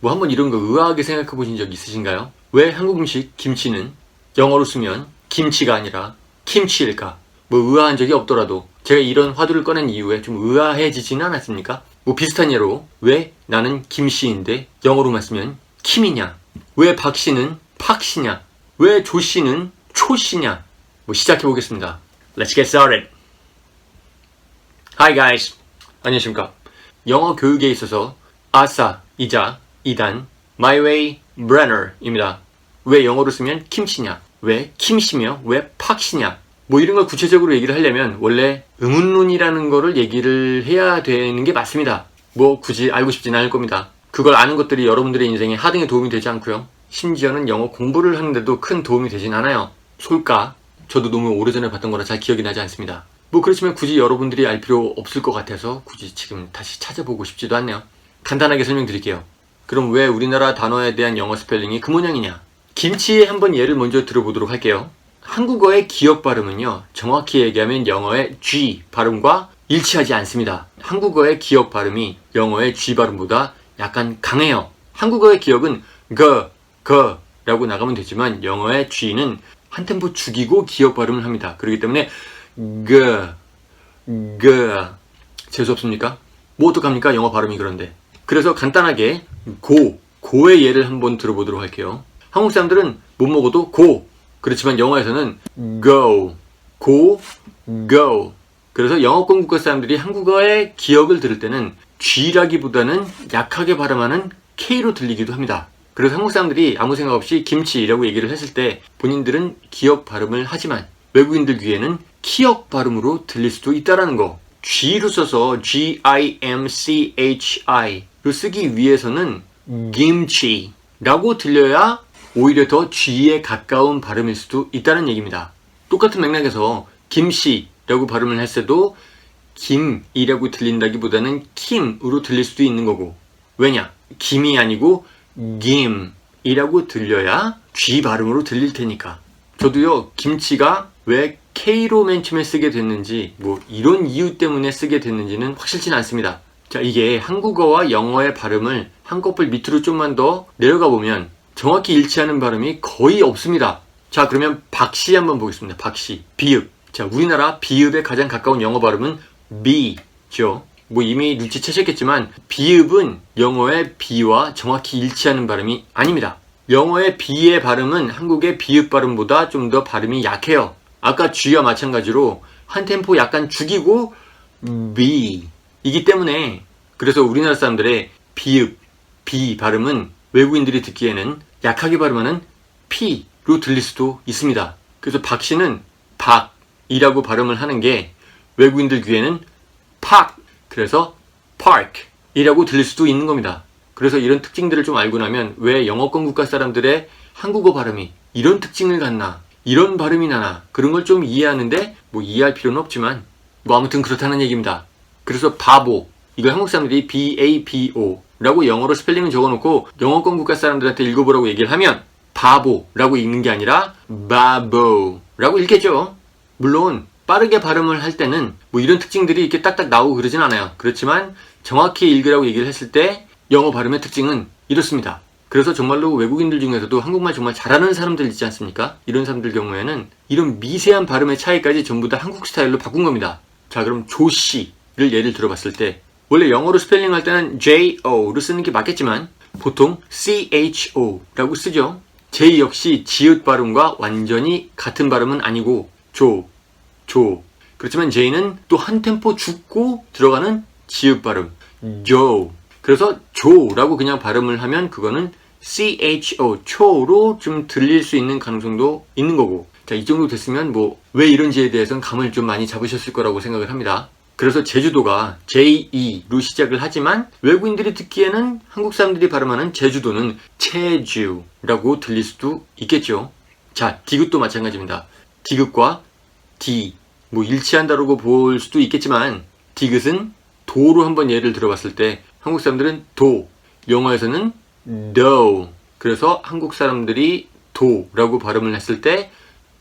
뭐 한번 이런 거 의아하게 생각해 보신 적 있으신가요? 왜 한국 음식 김치는 영어로 쓰면 김치가 아니라 kimchi일까? 뭐 의아한 적이 없더라도 제가 이런 화두를 꺼낸 이후에 좀 의아해지지는 않았습니까? 뭐 비슷한 예로 왜 나는 김씨인데 영어로만 쓰면 킴이냐? 왜 박씨는 팍씨냐? 왜 조씨는 초씨냐? 뭐 시작해 보겠습니다. Let's get started. Hi guys. 안녕하십니까? 영어 교육에 있어서 아싸이자 이단 My Way Brenner입니다. 왜 영어로 쓰면 김치냐? 왜 김씨며 왜 팍씨냐? 뭐 이런 걸 구체적으로 얘기를 하려면 원래 의문론이라는 거를 얘기를 해야 되는 게 맞습니다. 뭐 굳이 알고 싶진 않을 겁니다. 그걸 아는 것들이 여러분들의 인생에 하등에 도움이 되지 않고요. 심지어는 영어 공부를 하는데도 큰 도움이 되진 않아요. 솔까? 저도 너무 오래전에 봤던 거라 잘 기억이 나지 않습니다. 뭐 그렇지만 굳이 여러분들이 알 필요 없을 것 같아서 굳이 지금 다시 찾아보고 싶지도 않네요. 간단하게 설명드릴게요. 그럼 왜 우리나라 단어에 대한 영어 스펠링이 그 모양이냐? 김치의 한번 예를 먼저 들어보도록 할게요. 한국어의 기억 발음은요, 정확히 얘기하면 영어의 G 발음과 일치하지 않습니다. 한국어의 기억 발음이 영어의 G 발음보다 약간 강해요. 한국어의 기억은 라고 나가면 되지만 영어의 G는 한 템포 죽이고 기억 발음을 합니다. 그렇기 때문에 재수없습니까? 뭐 어떡합니까? 영어 발음이 그런데. 그래서 간단하게 고의 예를 한번 들어보도록 할게요. 한국 사람들은 못 먹어도 고. 그렇지만 영어에서는 go. 그래서 영어권 국가 사람들이 한국어의 기억을 들을 때는 G라기보다는 약하게 발음하는 K로 들리기도 합니다. 그래서 한국 사람들이 아무 생각 없이 김치라고 얘기를 했을 때 본인들은 기억 발음을 하지만 외국인들 귀에는 키역 발음으로 들릴 수도 있다는 거. G로 써서 Gimchi로 쓰기 위해서는 김치라고 들려야 오히려 더 G에 가까운 발음일 수도 있다는 얘기입니다. 똑같은 맥락에서 김씨라고 발음을 했어도 김이라고 들린다기보다는 킴으로 들릴 수도 있는 거고. 왜냐? 김이 아니고 김이라고 들려야 G 발음으로 들릴 테니까. 저도요, 김치가 왜 K로 맨 처음에 쓰게 됐는지 뭐 이런 이유 때문에 쓰게 됐는지는 확실치는 않습니다. 자, 이게 한국어와 영어의 발음을 한꺼풀 밑으로 좀만 더 내려가 보면 정확히 일치하는 발음이 거의 없습니다. 자, 그러면 박씨 한번 보겠습니다. 박씨, 비읍. 자, 우리나라 비읍에 가장 가까운 영어 발음은 B죠. 뭐 이미 눈치채셨겠지만 비읍은 영어의 B와 정확히 일치하는 발음이 아닙니다. 영어의 B의 발음은 한국의 비읍 발음보다 좀 더 발음이 약해요. 아까 G와 마찬가지로 한 템포 약간 죽이고 B 이기 때문에 그래서 우리나라 사람들의 비읍, B 발음은 외국인들이 듣기에는 약하게 발음하는 P로 들릴 수도 있습니다. 그래서 박씨는 박이라고 발음을 하는 게 외국인들 귀에는 팍, 그래서 park이라고 들릴 수도 있는 겁니다. 그래서 이런 특징들을 좀 알고 나면 왜 영어권 국가 사람들의 한국어 발음이 이런 특징을 갖나, 이런 발음이 나나 그런 걸 좀 이해하는데 뭐 이해할 필요는 없지만 뭐 아무튼 그렇다는 얘기입니다. 그래서 바보, 이걸 한국 사람들이 BABO 라고 영어로 스펠링을 적어놓고 영어권 국가 사람들한테 읽어보라고 얘기를 하면 바보라고 읽는 게 아니라 바보라고 읽겠죠. 물론 빠르게 발음을 할 때는 뭐 이런 특징들이 이렇게 딱딱 나오고 그러진 않아요. 그렇지만 정확히 읽으라고 얘기를 했을 때 영어 발음의 특징은 이렇습니다. 그래서 정말로 외국인들 중에서도 한국말 정말 잘하는 사람들 있지 않습니까? 이런 사람들 경우에는 이런 미세한 발음의 차이까지 전부 다 한국 스타일로 바꾼 겁니다. 자, 그럼 조씨를 예를 들어봤을 때 원래 영어로 스펠링 할 때는 JO로 쓰는 게 맞겠지만 보통 CHO라고 쓰죠. J 역시 지읒 발음과 완전히 같은 발음은 아니고 조. 그렇지만 J는 또 한 템포 죽고 들어가는 지읒 발음 조. 그래서 조라고 그냥 발음을 하면 그거는 CHO, 초로 좀 들릴 수 있는 가능성도 있는 거고. 자, 이 정도 됐으면 뭐 왜 이런지에 대해서는 감을 좀 많이 잡으셨을 거라고 생각을 합니다. 그래서 제주도가 JE로 시작을 하지만 외국인들이 듣기에는 한국 사람들이 발음하는 제주도는 체주라고 들릴 수도 있겠죠. 자, 디귿도 마찬가지입니다. 디귿과 D 뭐 일치한다고 볼 수도 있겠지만 디귿은 도로 한번 예를 들어봤을 때 한국 사람들은 도, 영어에서는 do. 그래서 한국 사람들이 도라고 발음을 했을 때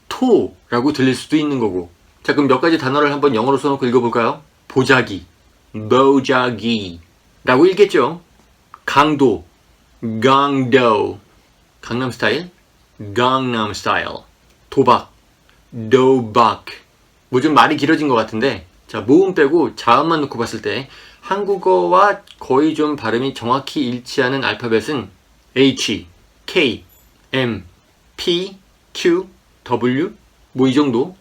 토라고 들릴 수도 있는 거고. 자, 그럼 몇 가지 단어를 한번 영어로 써놓고 읽어볼까요? 보자기, 보자기 라고 읽겠죠. 강도, 강도 강남 스타일, 강남 스타일. 도박, 도박. 뭐 좀 말이 길어진 것 같은데 자 모음 빼고 자음만 놓고 봤을 때 한국어와 거의 좀 발음이 정확히 일치하는 알파벳은 H, K, M, P, Q, W 뭐 이 정도.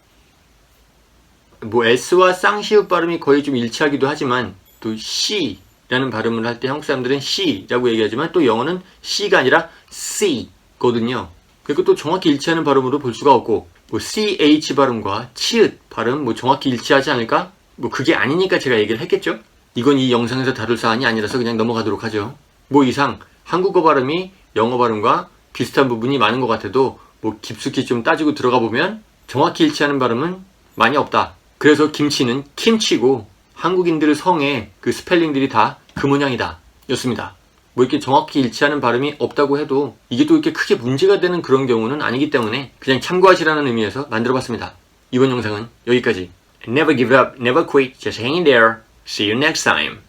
뭐 S와 쌍시읒 발음이 거의 좀 일치하기도 하지만 또 C라는 발음을 할 때 한국 사람들은 C라고 얘기하지만 또 영어는 C가 아니라 C거든요. 그리고 또 정확히 일치하는 발음으로 볼 수가 없고 뭐 CH 발음과 치읓 발음 뭐 정확히 일치하지 않을까? 뭐 그게 아니니까 제가 얘기를 했겠죠? 이건 이 영상에서 다룰 사안이 아니라서 그냥 넘어가도록 하죠. 뭐 이상 한국어 발음이 영어 발음과 비슷한 부분이 많은 것 같아도 뭐 깊숙이 좀 따지고 들어가 보면 정확히 일치하는 발음은 많이 없다. 그래서 김치는 kim치고 한국인들 성의 그 스펠링들이 다 그 모양이다 였습니다. 뭐 이렇게 정확히 일치하는 발음이 없다고 해도 이게 또 이렇게 크게 문제가 되는 그런 경우는 아니기 때문에 그냥 참고하시라는 의미에서 만들어봤습니다. 이번 영상은 여기까지. Never give up, never quit, just hang in there. See you next time.